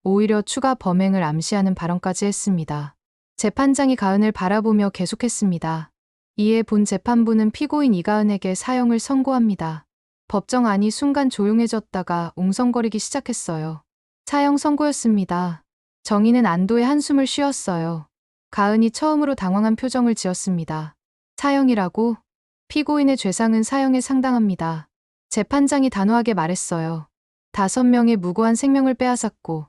오히려 추가 범행을 암시하는 발언까지 했습니다. 재판장이 가은을 바라보며 계속했습니다. 이에 본 재판부는 피고인 이가은에게 사형을 선고합니다. 법정 안이 순간 조용해졌다가 웅성거리기 시작했어요. 사형 선고였습니다. 정희는 안도의 한숨을 쉬었어요. 가은이 처음으로 당황한 표정을 지었습니다. 사형이라고? 피고인의 죄상은 사형에 상당합니다. 재판장이 단호하게 말했어요. 5명의 무고한 생명을 빼앗았고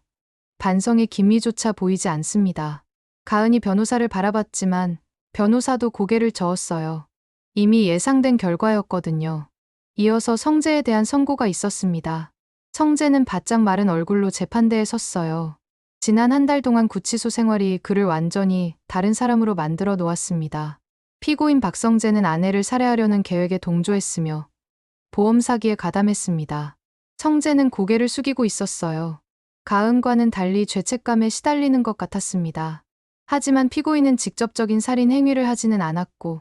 반성의 기미조차 보이지 않습니다. 가은이 변호사를 바라봤지만 변호사도 고개를 저었어요. 이미 예상된 결과였거든요. 이어서 성재에 대한 선고가 있었습니다. 성재는 바짝 마른 얼굴로 재판대에 섰어요. 지난 한 달 동안 구치소 생활이 그를 완전히 다른 사람으로 만들어 놓았습니다. 피고인 박성재는 아내를 살해하려는 계획에 동조했으며 보험 사기에 가담했습니다. 성재는 고개를 숙이고 있었어요. 가은과는 달리 죄책감에 시달리는 것 같았습니다. 하지만 피고인은 직접적인 살인 행위를 하지는 않았고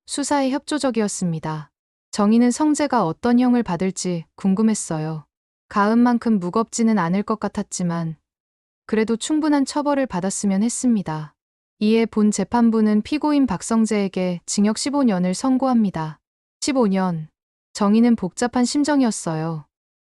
수사에 협조적이었습니다. 정희는 성재가 어떤 형을 받을지 궁금했어요. 가은만큼 무겁지는 않을 것 같았지만 그래도 충분한 처벌을 받았으면 했습니다. 이에 본 재판부는 피고인 박성재에게 징역 15년을 선고합니다. 15년. 정희는 복잡한 심정이었어요.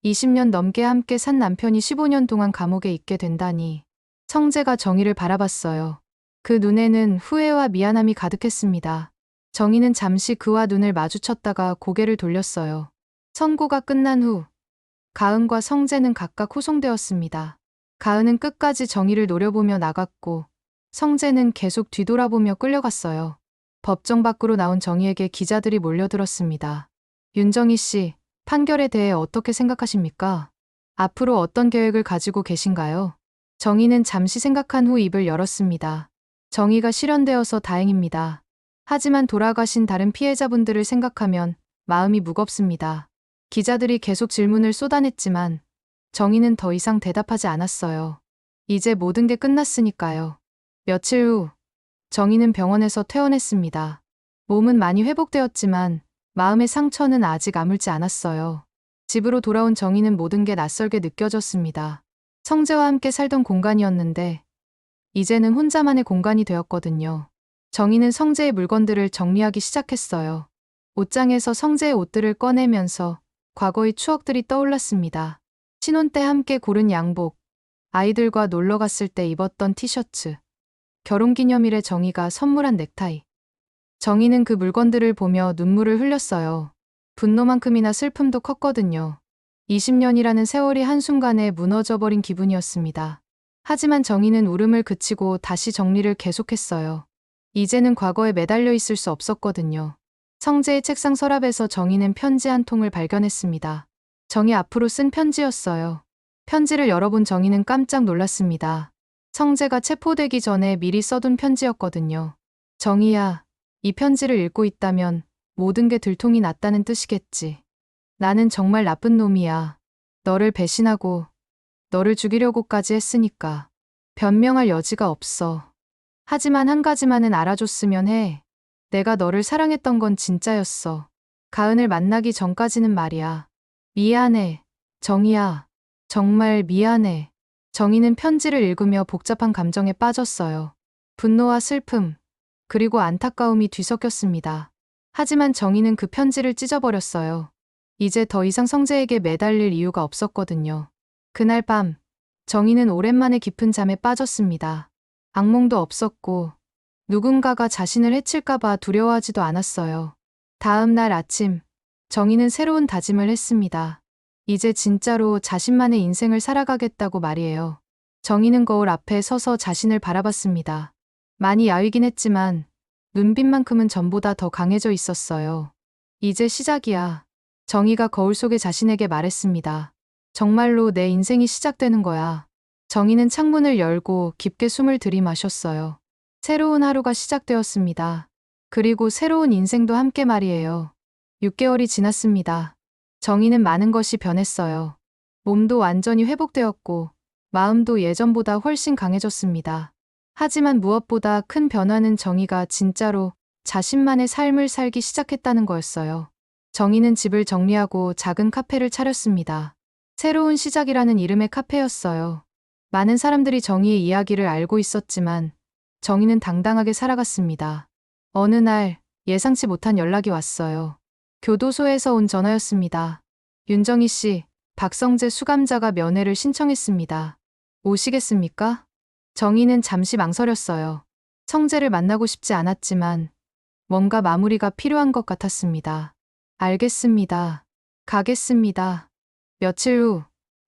20년 넘게 함께 산 남편이 15년 동안 감옥에 있게 된다니. 성재가 정희를 바라봤어요. 그 눈에는 후회와 미안함이 가득했습니다. 정희는 잠시 그와 눈을 마주쳤다가 고개를 돌렸어요. 선고가 끝난 후 가은과 성재는 각각 호송되었습니다. 가은은 끝까지 정희를 노려보며 나갔고 성재는 계속 뒤돌아보며 끌려갔어요. 법정 밖으로 나온 정희에게 기자들이 몰려들었습니다. 윤정희 씨, 판결에 대해 어떻게 생각하십니까? 앞으로 어떤 계획을 가지고 계신가요? 정희는 잠시 생각한 후 입을 열었습니다. 정의가 실현되어서 다행입니다. 하지만 돌아가신 다른 피해자분들을 생각하면 마음이 무겁습니다. 기자들이 계속 질문을 쏟아냈지만 정희는 더 이상 대답하지 않았어요. 이제 모든 게 끝났으니까요. 며칠 후 정희는 병원에서 퇴원했습니다. 몸은 많이 회복되었지만 마음의 상처는 아직 아물지 않았어요. 집으로 돌아온 정희는 모든 게 낯설게 느껴졌습니다. 성재와 함께 살던 공간이었는데 이제는 혼자만의 공간이 되었거든요. 정희는 성재의 물건들을 정리하기 시작했어요. 옷장에서 성재의 옷들을 꺼내면서 과거의 추억들이 떠올랐습니다. 신혼 때 함께 고른 양복, 아이들과 놀러 갔을 때 입었던 티셔츠, 결혼기념일에 정희가 선물한 넥타이. 정희는 그 물건들을 보며 눈물을 흘렸어요. 분노만큼이나 슬픔도 컸거든요. 20년이라는 세월이 한순간에 무너져버린 기분이었습니다. 하지만 정희는 울음을 그치고 다시 정리를 계속했어요. 이제는 과거에 매달려 있을 수 없었거든요. 성재의 책상 서랍에서 정희는 편지 한 통을 발견했습니다. 정희 앞으로 쓴 편지였어요. 편지를 열어본 정희는 깜짝 놀랐습니다. 성재가 체포되기 전에 미리 써둔 편지였거든요. 정희야, 이 편지를 읽고 있다면 모든 게 들통이 났다는 뜻이겠지. 나는 정말 나쁜 놈이야. 너를 배신하고 너를 죽이려고까지 했으니까 변명할 여지가 없어. 하지만 한 가지만은 알아줬으면 해. 내가 너를 사랑했던 건 진짜였어. 가은을 만나기 전까지는 말이야. 미안해, 정희야. 정말 미안해. 정희는 편지를 읽으며 복잡한 감정에 빠졌어요. 분노와 슬픔, 그리고 안타까움이 뒤섞였습니다. 하지만 정희는 그 편지를 찢어버렸어요. 이제 더 이상 성재에게 매달릴 이유가 없었거든요. 그날 밤, 정희는 오랜만에 깊은 잠에 빠졌습니다. 악몽도 없었고, 누군가가 자신을 해칠까봐 두려워하지도 않았어요. 다음 날 아침, 정희는 새로운 다짐을 했습니다. 이제 진짜로 자신만의 인생을 살아가겠다고 말이에요. 정희는 거울 앞에 서서 자신을 바라봤습니다. 많이 야위긴 했지만 눈빛만큼은 전보다 더 강해져 있었어요. 이제 시작이야. 정희가 거울 속의 자신에게 말했습니다. 정말로 내 인생이 시작되는 거야. 정희는 창문을 열고 깊게 숨을 들이마셨어요. 새로운 하루가 시작되었습니다. 그리고 새로운 인생도 함께 말이에요. 6개월이 지났습니다. 정희는 많은 것이 변했어요. 몸도 완전히 회복되었고 마음도 예전보다 훨씬 강해졌습니다. 하지만 무엇보다 큰 변화는 정희가 진짜로 자신만의 삶을 살기 시작했다는 거였어요. 정희는 집을 정리하고 작은 카페를 차렸습니다. 새로운 시작이라는 이름의 카페였어요. 많은 사람들이 정희의 이야기를 알고 있었지만 정희는 당당하게 살아갔습니다. 어느 날 예상치 못한 연락이 왔어요. 교도소에서 온 전화였습니다. 윤정희 씨, 박성재 수감자가 면회를 신청했습니다. 오시겠습니까? 정희는 잠시 망설였어요. 성재를 만나고 싶지 않았지만 뭔가 마무리가 필요한 것 같았습니다. 알겠습니다. 가겠습니다. 며칠 후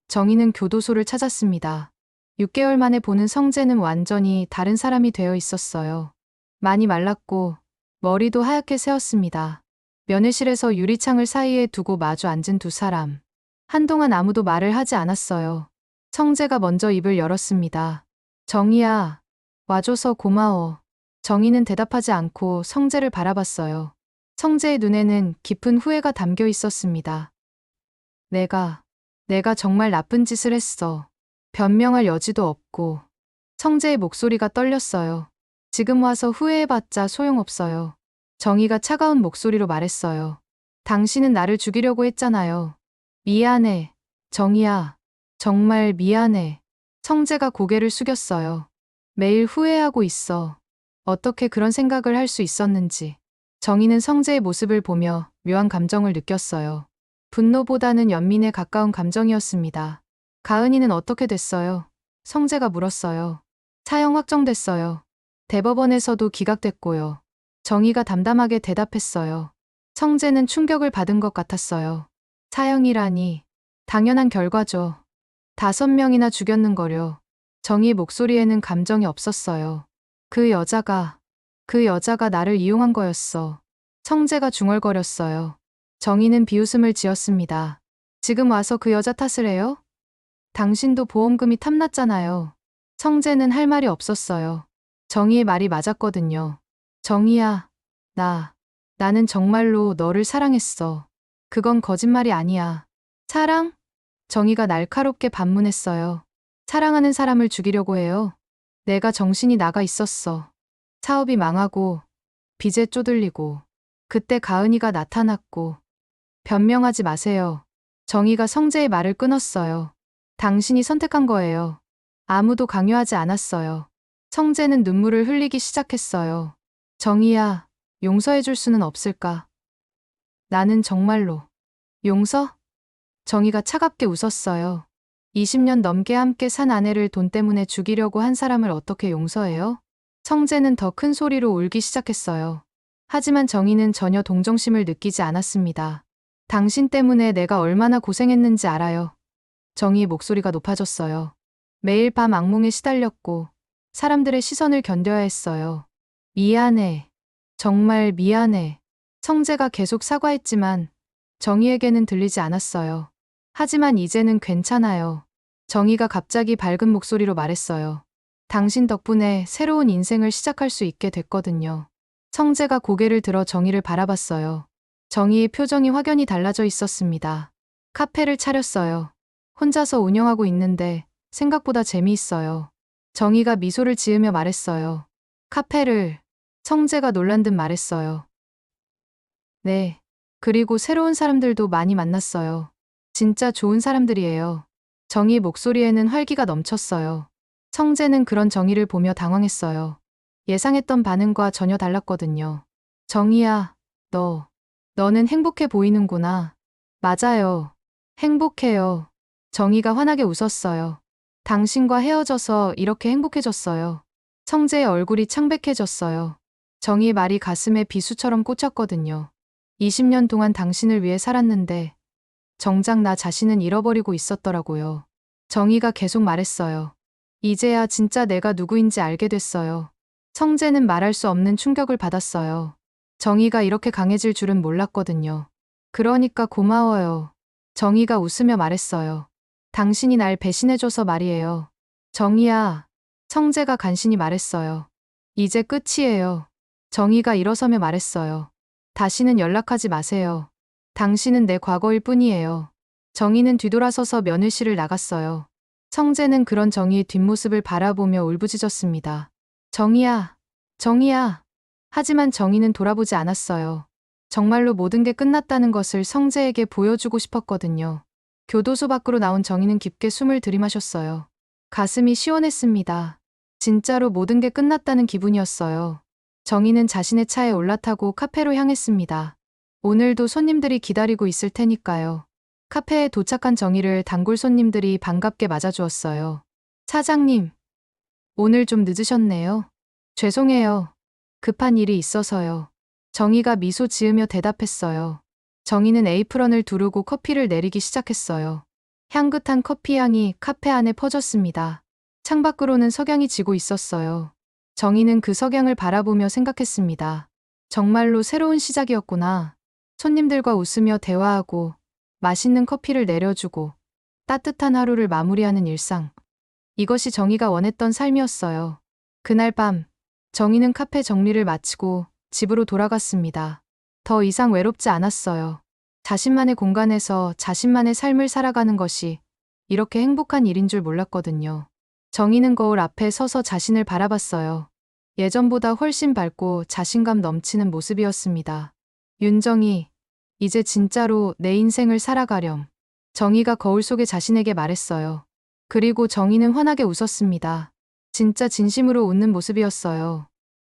정희는 교도소를 찾았습니다. 6개월 만에 보는 성재는 완전히 다른 사람이 되어 있었어요. 많이 말랐고 머리도 하얗게 새었습니다. 면회실에서 유리창을 사이에 두고 마주 앉은 두 사람. 한동안 아무도 말을 하지 않았어요. 성재가 먼저 입을 열었습니다. 정희야, 와줘서 고마워. 정희는 대답하지 않고 성재를 바라봤어요. 성재의 눈에는 깊은 후회가 담겨 있었습니다. 내가 정말 나쁜 짓을 했어. 변명할 여지도 없고. 성재의 목소리가 떨렸어요. 지금 와서 후회해봤자 소용없어요. 정희가 차가운 목소리로 말했어요. 당신은 나를 죽이려고 했잖아요. 미안해, 정희야. 정말 미안해. 성재가 고개를 숙였어요. 매일 후회하고 있어. 어떻게 그런 생각을 할 수 있었는지. 정희는 성재의 모습을 보며 묘한 감정을 느꼈어요. 분노보다는 연민에 가까운 감정이었습니다. 가은이는 어떻게 됐어요? 성재가 물었어요. 사형 확정됐어요. 대법원에서도 기각됐고요. 정희가 담담하게 대답했어요. 성재는 충격을 받은 것 같았어요. 사형이라니. 당연한 결과죠. 5명이나 죽였는거려. 정희의 목소리에는 감정이 없었어요. 그 여자가 나를 이용한 거였어. 성재가 중얼거렸어요. 정희는 비웃음을 지었습니다. 지금 와서 그 여자 탓을 해요? 당신도 보험금이 탐났잖아요. 성재는 할 말이 없었어요. 정희의 말이 맞았거든요. 정희야, 나는 정말로 너를 사랑했어. 그건 거짓말이 아니야. 사랑? 정희가 날카롭게 반문했어요. 사랑하는 사람을 죽이려고 해요. 내가 정신이 나가 있었어. 사업이 망하고, 빚에 쪼들리고, 그때 가은이가 나타났고. 변명하지 마세요. 정희가 성재의 말을 끊었어요. 당신이 선택한 거예요. 아무도 강요하지 않았어요. 성재는 눈물을 흘리기 시작했어요. 정희야, 용서해줄 수는 없을까? 나는 정말로. 용서? 정희가 차갑게 웃었어요. 20년 넘게 함께 산 아내를 돈 때문에 죽이려고 한 사람을 어떻게 용서해요? 성재는 더 큰 소리로 울기 시작했어요. 하지만 정희는 전혀 동정심을 느끼지 않았습니다. 당신 때문에 내가 얼마나 고생했는지 알아요. 정희의 목소리가 높아졌어요. 매일 밤 악몽에 시달렸고 사람들의 시선을 견뎌야 했어요. 미안해. 정말 미안해. 성재가 계속 사과했지만 정희에게는 들리지 않았어요. 하지만 이제는 괜찮아요. 정희가 갑자기 밝은 목소리로 말했어요. 당신 덕분에 새로운 인생을 시작할 수 있게 됐거든요. 성재가 고개를 들어 정희를 바라봤어요. 정희의 표정이 확연히 달라져 있었습니다. 카페를 차렸어요. 혼자서 운영하고 있는데 생각보다 재미있어요. 정희가 미소를 지으며 말했어요. 카페를. 성재가 놀란 듯 말했어요. 네. 그리고 새로운 사람들도 많이 만났어요. 진짜 좋은 사람들이에요. 정희 목소리에는 활기가 넘쳤어요. 성재는 그런 정희를 보며 당황했어요. 예상했던 반응과 전혀 달랐거든요. 정희야, 너는 행복해 보이는구나. 맞아요. 행복해요. 정희가 환하게 웃었어요. 당신과 헤어져서 이렇게 행복해졌어요. 성재의 얼굴이 창백해졌어요. 정희의 말이 가슴에 비수처럼 꽂혔거든요. 20년 동안 당신을 위해 살았는데 정작 나 자신은 잃어버리고 있었더라고요. 정희가 계속 말했어요. 이제야 진짜 내가 누구인지 알게 됐어요. 성재는 말할 수 없는 충격을 받았어요. 정희가 이렇게 강해질 줄은 몰랐거든요. 그러니까 고마워요. 정희가 웃으며 말했어요. 당신이 날 배신해줘서 말이에요. 정희야. 성재가 간신히 말했어요. 이제 끝이에요. 정희가 일어서며 말했어요. 다시는 연락하지 마세요. 당신은 내 과거일 뿐이에요. 정희는 뒤돌아서서 면회실을 나갔어요. 성재는 그런 정희의 뒷모습을 바라보며 울부짖었습니다. 정희야, 정희야. 하지만 정희는 돌아보지 않았어요. 정말로 모든 게 끝났다는 것을 성재에게 보여주고 싶었거든요. 교도소 밖으로 나온 정희는 깊게 숨을 들이마셨어요. 가슴이 시원했습니다. 진짜로 모든 게 끝났다는 기분이었어요. 정희는 자신의 차에 올라타고 카페로 향했습니다. 오늘도 손님들이 기다리고 있을 테니까요. 카페에 도착한 정희를 단골 손님들이 반갑게 맞아주었어요. 사장님, 오늘 좀 늦으셨네요. 죄송해요. 급한 일이 있어서요. 정희가 미소 지으며 대답했어요. 정희는 에이프런을 두르고 커피를 내리기 시작했어요. 향긋한 커피 향이 카페 안에 퍼졌습니다. 창밖으로는 석양이 지고 있었어요. 정희는 그 석양을 바라보며 생각했습니다. 정말로 새로운 시작이었구나. 손님들과 웃으며 대화하고 맛있는 커피를 내려주고 따뜻한 하루를 마무리하는 일상. 이것이 정희가 원했던 삶이었어요. 그날 밤 정희는 카페 정리를 마치고 집으로 돌아갔습니다. 더 이상 외롭지 않았어요. 자신만의 공간에서 자신만의 삶을 살아가는 것이 이렇게 행복한 일인 줄 몰랐거든요. 정희는 거울 앞에 서서 자신을 바라봤어요. 예전보다 훨씬 밝고 자신감 넘치는 모습이었습니다. 윤정희, 이제 진짜로 내 인생을 살아가렴. 정희가 거울 속에 자신에게 말했어요. 그리고 정희는 환하게 웃었습니다. 진짜 진심으로 웃는 모습이었어요.